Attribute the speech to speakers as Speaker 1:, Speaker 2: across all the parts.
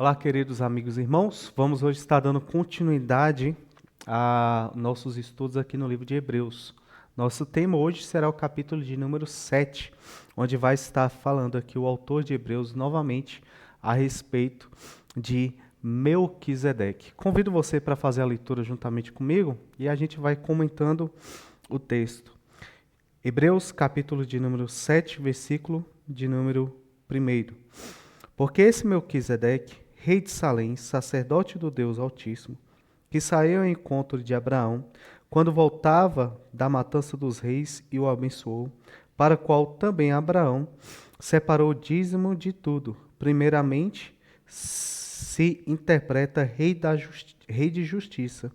Speaker 1: Olá, queridos amigos e irmãos. Vamos hoje estar dando continuidade a nossos estudos aqui no livro de Hebreus. Nosso tema hoje será o capítulo de número 7, onde vai estar falando aqui o autor de Hebreus novamente a respeito de Melquisedeque. Convido você para fazer a leitura juntamente comigo e a gente vai comentando o texto. Hebreus, capítulo de número 7, versículo de número 1. Porque esse Melquisedeque, rei de Salém, sacerdote do Deus Altíssimo, que saiu ao encontro de Abraão, quando voltava da matança dos reis e o abençoou, para o qual também Abraão separou o dízimo de tudo. Primeiramente, se interpreta rei de justiça,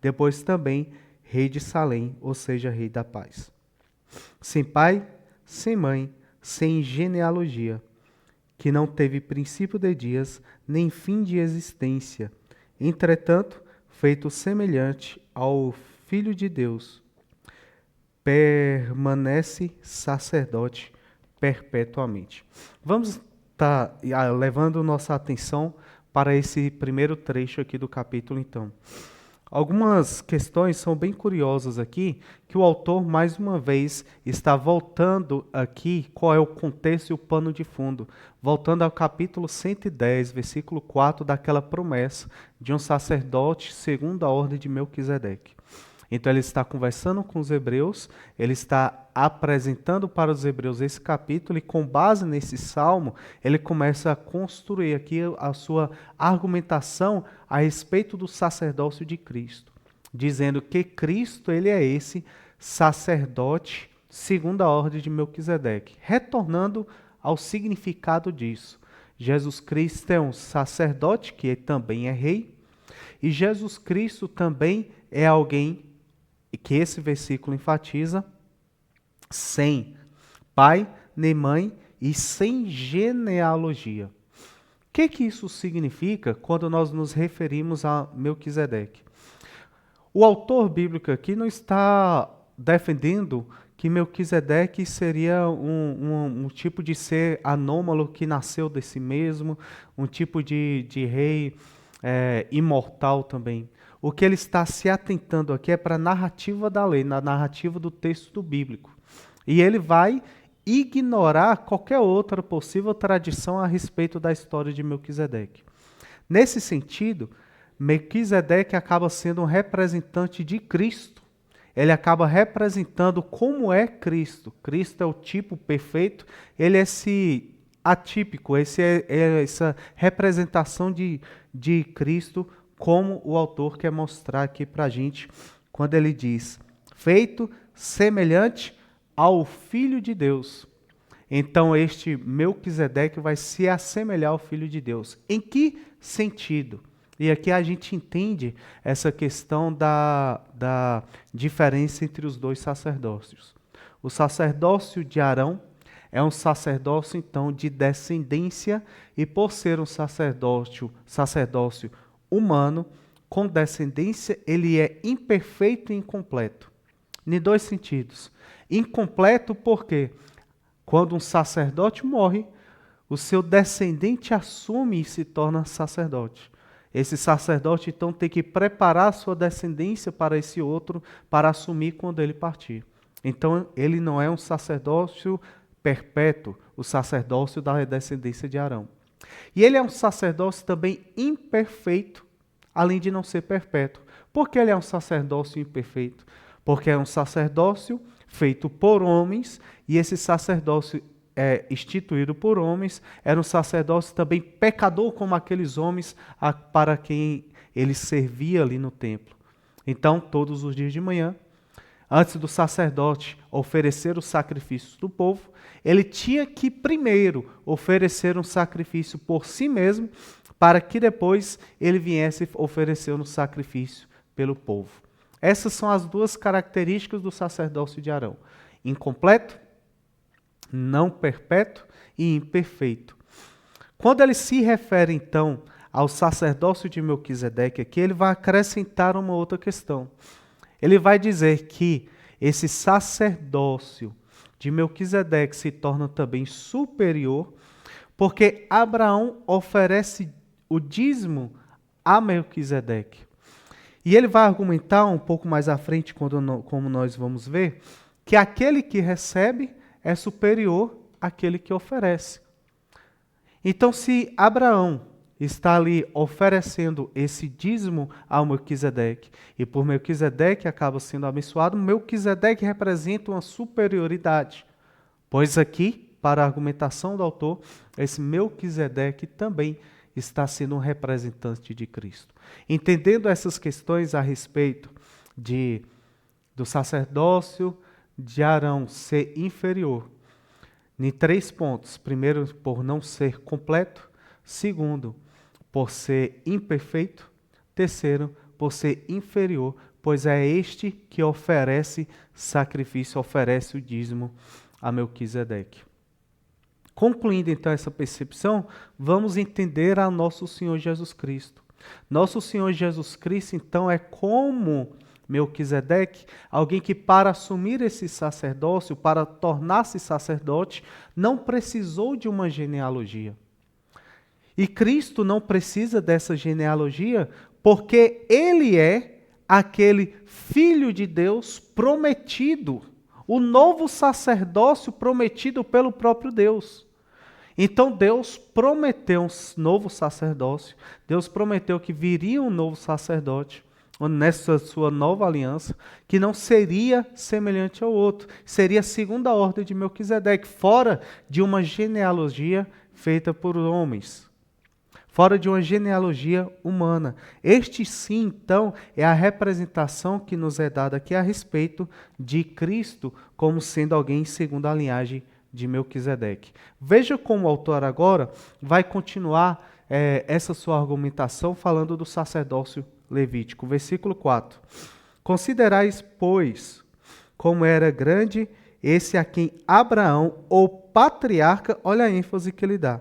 Speaker 1: depois também rei de Salém, ou seja, rei da paz. Sem pai, sem mãe, sem genealogia, que não teve princípio de dias, nem fim de existência. Entretanto, feito semelhante ao Filho de Deus, permanece sacerdote perpetuamente. Vamos estar levando nossa atenção para esse primeiro trecho aqui do capítulo, então. Algumas questões são bem curiosas aqui, que o autor, mais uma vez, está voltando aqui qual é o contexto e o pano de fundo. Voltando ao capítulo 110, versículo 4, daquela promessa de um sacerdote segundo a ordem de Melquisedeque. Então ele está conversando com os hebreus, ele está apresentando para os hebreus esse capítulo e com base nesse salmo, ele começa a construir aqui a sua argumentação a respeito do sacerdócio de Cristo, dizendo que Cristo ele é esse sacerdote segundo a ordem de Melquisedeque, retornando ao significado disso. Jesus Cristo é um sacerdote que também é rei, e Jesus Cristo também é alguém que esse versículo enfatiza, sem pai nem mãe e sem genealogia. O que isso significa quando nós nos referimos a Melquisedeque? O autor bíblico aqui não está defendendo que Melquisedeque seria um tipo de ser anômalo que nasceu desse mesmo, um tipo de rei imortal também. O que ele está se atentando aqui é para a narrativa da lei, na narrativa do texto bíblico. E ele vai ignorar qualquer outra possível tradição a respeito da história de Melquisedeque. Nesse sentido, Melquisedeque acaba sendo um representante de Cristo. Ele acaba representando como é Cristo. Cristo é o tipo perfeito, ele é esse atípico, essa representação de Cristo, como o autor quer mostrar aqui para a gente, quando ele diz, feito semelhante ao Filho de Deus. Então este Melquisedeque vai se assemelhar ao Filho de Deus. Em que sentido? E aqui a gente entende essa questão da diferença entre os dois sacerdócios. O sacerdócio de Arão é um sacerdócio, então, de descendência, e por ser um sacerdócio humano, com descendência, ele é imperfeito e incompleto. Em dois sentidos. Incompleto porque, quando um sacerdote morre, o seu descendente assume e se torna sacerdote. Esse sacerdote, então, tem que preparar a sua descendência para esse outro, para assumir quando ele partir. Então, ele não é um sacerdócio perpétuo, o sacerdócio da descendência de Arão. E ele é um sacerdócio também imperfeito, além de não ser perpétuo. Por que ele é um sacerdócio imperfeito? Porque é um sacerdócio feito por homens, e esse sacerdócio instituído por homens era um sacerdócio também pecador como aqueles homens para quem ele servia ali no templo. Então, todos os dias de manhã, antes do sacerdote oferecer os sacrifícios do povo, ele tinha que primeiro oferecer um sacrifício por si mesmo, para que depois ele viesse oferecer um sacrifício pelo povo. Essas são as duas características do sacerdócio de Arão: incompleto, não perpétuo e imperfeito. Quando ele se refere, então, ao sacerdócio de Melquisedeque aqui, ele vai acrescentar uma outra questão. Ele vai dizer que esse sacerdócio de Melquisedeque se torna também superior, porque Abraão oferece o dízimo a Melquisedeque. E ele vai argumentar um pouco mais à frente, como nós vamos ver, que aquele que recebe é superior àquele que oferece. Então, se Abraão está ali oferecendo esse dízimo ao Melquisedeque, e por Melquisedeque acaba sendo abençoado, Melquisedeque representa uma superioridade. Pois aqui, para a argumentação do autor, esse Melquisedeque também está sendo um representante de Cristo. Entendendo essas questões a respeito do sacerdócio de Arão ser inferior, em 3 pontos. Primeiro, por não ser completo. Segundo, por ser imperfeito. Terceiro, por ser inferior, pois é este que oferece sacrifício, oferece o dízimo a Melquisedeque. Concluindo então essa percepção, vamos entender a nosso Senhor Jesus Cristo. Nosso Senhor Jesus Cristo, então, é como Melquisedeque, alguém que para assumir esse sacerdócio, para tornar-se sacerdote, não precisou de uma genealogia. E Cristo não precisa dessa genealogia porque Ele é aquele Filho de Deus prometido, o novo sacerdócio prometido pelo próprio Deus. Então Deus prometeu um novo sacerdócio, Deus prometeu que viria um novo sacerdote, nessa sua nova aliança, que não seria semelhante ao outro, seria segundo a ordem de Melquisedeque, fora de uma genealogia feita por homens, fora de uma genealogia humana. Este sim, então, é a representação que nos é dada aqui a respeito de Cristo como sendo alguém segundo a linhagem de Melquisedeque. Veja como o autor agora vai continuar essa sua argumentação falando do sacerdócio levítico. Versículo 4. Considerais, pois, como era grande esse a quem Abraão, o patriarca, olha a ênfase que ele dá,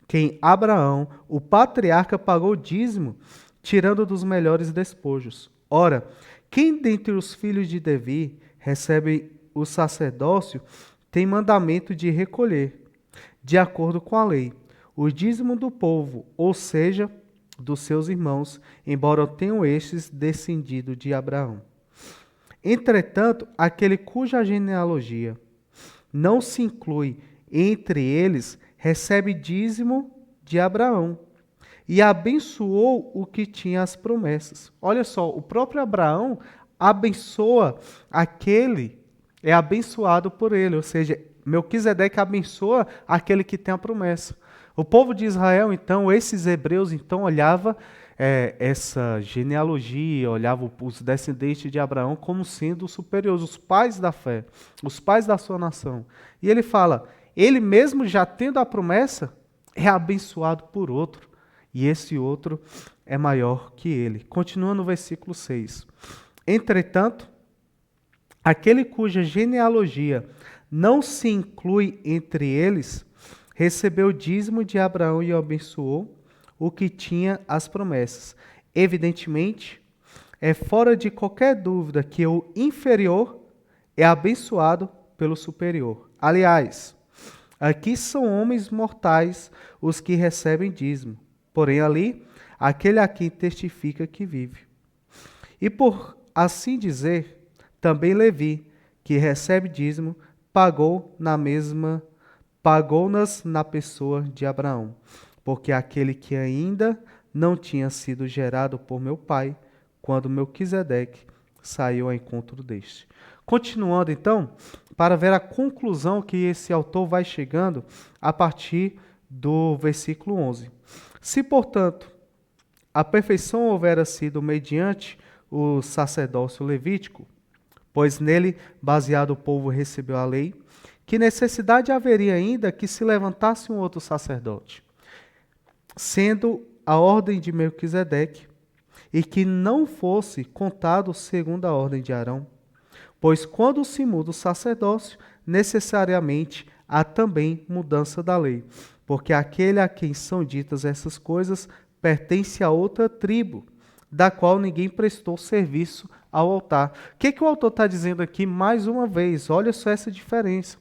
Speaker 1: quem Abraão, o patriarca, pagou dízimo, tirando dos melhores despojos. Ora, quem dentre os filhos de Davi recebe o sacerdócio, tem mandamento de recolher, de acordo com a lei, o dízimo do povo, ou seja, dos seus irmãos, embora tenham estes descendido de Abraão. Entretanto, aquele cuja genealogia não se inclui entre eles, recebe dízimo de Abraão, e abençoou o que tinha as promessas. Olha só, o próprio Abraão abençoa aquele é abençoado por ele, ou seja, Melquisedeque abençoa aquele que tem a promessa. O povo de Israel, então, esses hebreus, então, olhava essa genealogia, olhava os descendentes de Abraão como sendo superiores, os pais da fé, os pais da sua nação. E ele fala, ele mesmo já tendo a promessa, é abençoado por outro, e esse outro é maior que ele. Continua no versículo 6. Entretanto, aquele cuja genealogia não se inclui entre eles, recebeu o dízimo de Abraão e abençoou o que tinha as promessas. Evidentemente, é fora de qualquer dúvida que o inferior é abençoado pelo superior. Aliás, aqui são homens mortais os que recebem dízimo, porém ali, aquele a quem testifica que vive. E por assim dizer, também Levi, que recebe dízimo, pagou-nas na pessoa de Abraão, porque aquele que ainda não tinha sido gerado por meu pai, quando Melquisedeque saiu ao encontro deste. Continuando então, para ver a conclusão que esse autor vai chegando a partir do versículo 11. Se, portanto, a perfeição houvera sido mediante o sacerdócio levítico, pois nele, baseado, o povo recebeu a lei, que necessidade haveria ainda que se levantasse um outro sacerdote, sendo a ordem de Melquisedeque, e que não fosse contado segundo a ordem de Arão? Pois quando se muda o sacerdócio, necessariamente há também mudança da lei, porque aquele a quem são ditas essas coisas pertence a outra tribo, da qual ninguém prestou serviço ao altar. O que o autor está dizendo aqui mais uma vez? Olha só essa diferença.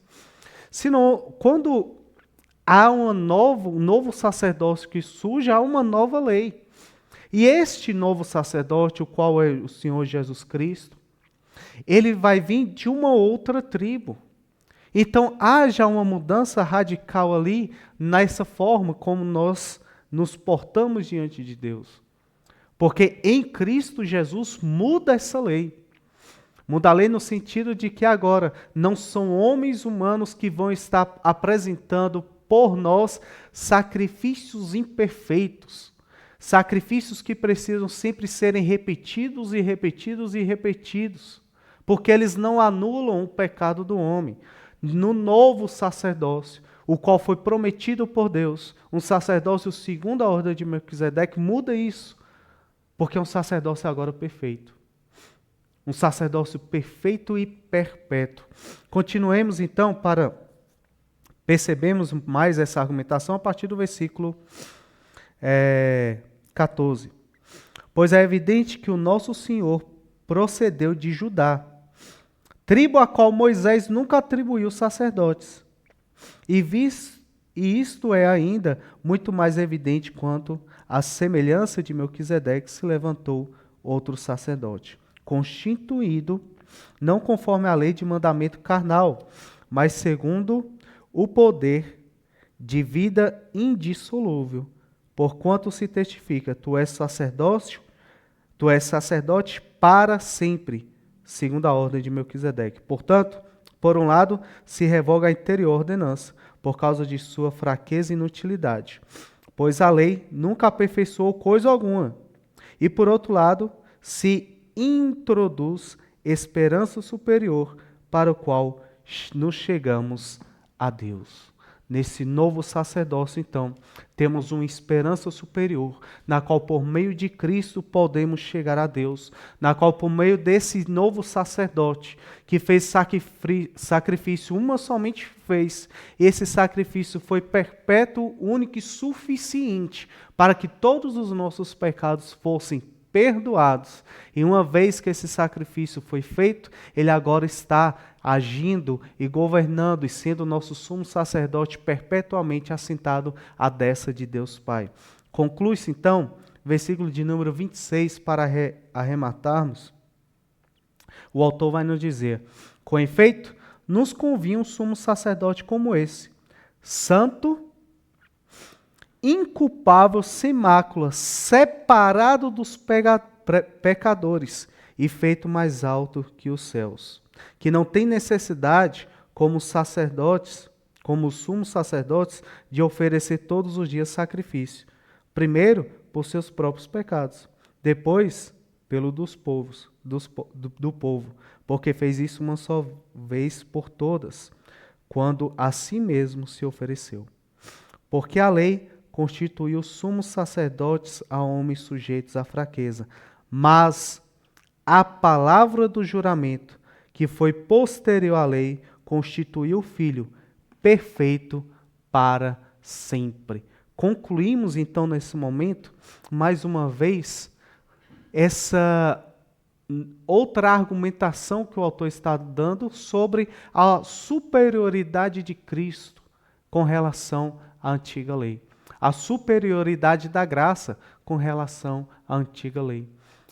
Speaker 1: Senão, quando há um novo sacerdócio que surge, há uma nova lei. E este novo sacerdote, o qual é o Senhor Jesus Cristo, ele vai vir de uma outra tribo. Então, há já uma mudança radical ali nessa forma como nós nos portamos diante de Deus. Porque em Cristo Jesus muda essa lei. Muda a lei no sentido de que agora não são homens humanos que vão estar apresentando por nós sacrifícios imperfeitos. Sacrifícios que precisam sempre serem repetidos e repetidos e repetidos. Porque eles não anulam o pecado do homem. No novo sacerdócio, o qual foi prometido por Deus, um sacerdócio segundo a ordem de Melquisedeque, muda isso. Porque é um sacerdócio agora perfeito. Um sacerdócio perfeito e perpétuo. Continuemos então para percebermos mais essa argumentação a partir do versículo 14. Pois é evidente que o nosso Senhor procedeu de Judá, tribo a qual Moisés nunca atribuiu sacerdotes. E isto é ainda muito mais evidente quanto à semelhança de Melquisedeque se levantou outro sacerdote, constituído não conforme a lei de mandamento carnal, mas segundo o poder de vida indissolúvel, porquanto se testifica, tu és sacerdote para sempre, segundo a ordem de Melquisedeque. Portanto, por um lado, se revoga a anterior ordenança, por causa de sua fraqueza e inutilidade, pois a lei nunca aperfeiçoou coisa alguma. E por outro lado, se introduz esperança superior para o qual nos chegamos a Deus. Nesse novo sacerdócio, então, temos uma esperança superior, na qual por meio de Cristo podemos chegar a Deus, na qual por meio desse novo sacerdote, que fez sacrifício, uma somente fez, esse sacrifício foi perpétuo, único e suficiente, para que todos os nossos pecados fossem perdoados. E uma vez que esse sacrifício foi feito, ele agora está agindo e governando e sendo nosso sumo sacerdote perpetuamente assentado à destra de Deus Pai. Conclui-se então, versículo de número 26, para arrematarmos. O autor vai nos dizer: com efeito, nos convinha um sumo sacerdote como esse, santo, inculpável, sem mácula, separado dos pecadores e feito mais alto que os céus, que não tem necessidade, como os sumos sacerdotes, de oferecer todos os dias sacrifício, primeiro por seus próprios pecados, depois pelo do povo, porque fez isso uma só vez por todas, quando a si mesmo se ofereceu. Porque a lei constituiu sumos sacerdotes a homens sujeitos à fraqueza, mas a palavra do juramento, que foi posterior à lei, constituiu o Filho perfeito para sempre. Concluímos então nesse momento, mais uma vez, essa outra argumentação que o autor está dando sobre a superioridade de Cristo com relação à antiga lei. A superioridade da graça com relação à antiga lei.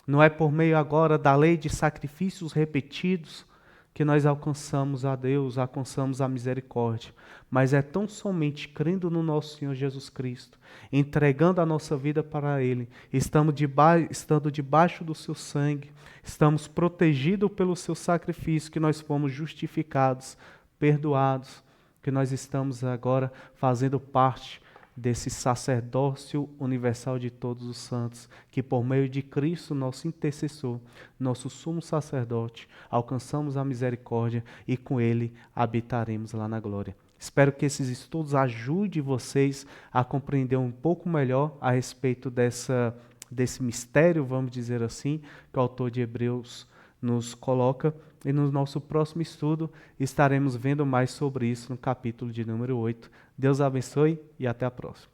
Speaker 1: Não é por meio agora da lei de sacrifícios repetidos que nós alcançamos a Deus, alcançamos a misericórdia, mas é tão somente crendo no nosso Senhor Jesus Cristo, entregando a nossa vida para Ele, estando debaixo do seu sangue, estamos protegidos pelo seu sacrifício, que nós fomos justificados, perdoados, que nós estamos agora fazendo parte desse sacerdócio universal de todos os santos, que por meio de Cristo, nosso intercessor, nosso sumo sacerdote, alcançamos a misericórdia e com Ele habitaremos lá na glória. Espero que esses estudos ajudem vocês a compreender um pouco melhor a respeito desse mistério, vamos dizer assim, que o autor de Hebreus nos coloca. E no nosso próximo estudo estaremos vendo mais sobre isso no capítulo de número 8. Deus abençoe e até a próxima.